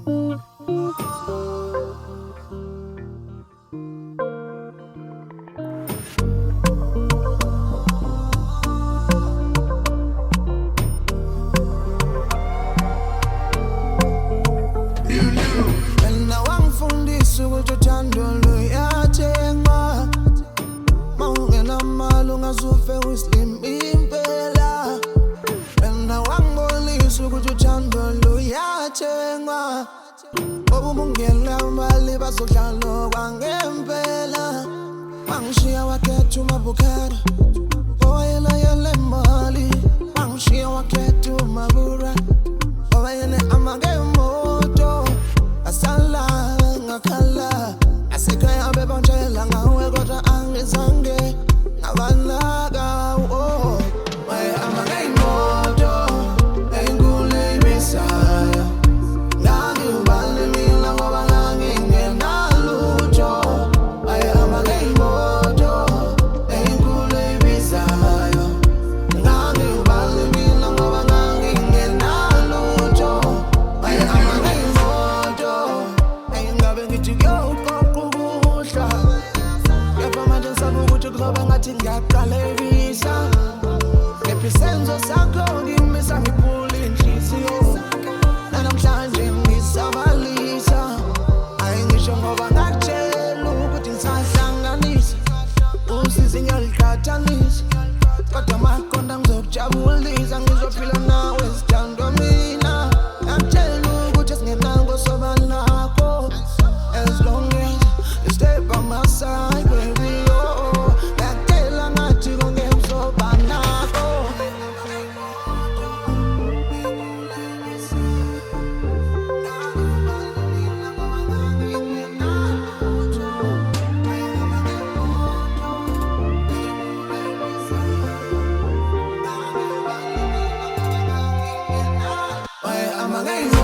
Wena wangifundisa ukuthi uthando luyathengwa, mawungenamali ungazufe uslim impela. Wena wangibonisa ukuthi uthando luyathengwa, ngoba ungela imali bazodlala kwangempela. Wangishiya wakhetha uMavocado, owayena yele mali. Wangishiya wakhetha uMabura, owayene amagemoto. Asala ngakhala asekhaya bebonjela ngawe kodwa angizange ngabanaka. Oh, waye amagemoto engule ibisaya. Ngangibale mina ngoba ngangingenalutho. Waye amagemoto engule ibisaya. Ngangibale mina ngoba ngangingenalutho. Waye amagemoto engabe ngithi kuyoqoqa ukudla, kepha manje ngisaba ukuthi kuzoba ngathi ngiyaqalekisa. Kepha isenzo sakho ngimisa ngiphula inhliziyo, namhlanje ngisabalisa. Ayi ngisho ngoba ngakutshela ukuthi ngisahlanganisa, usizi ngiyaliqhathanisa, kodwa maqonda ngizokujabulisa. Ngizophila nawe sithandwa mina, ngakutshela ukuthi esingenako soba nakho, as long as you stay by my side, baby. Oh, ngakutshela ngathi konke kuzoba nakho. Waye amagemoto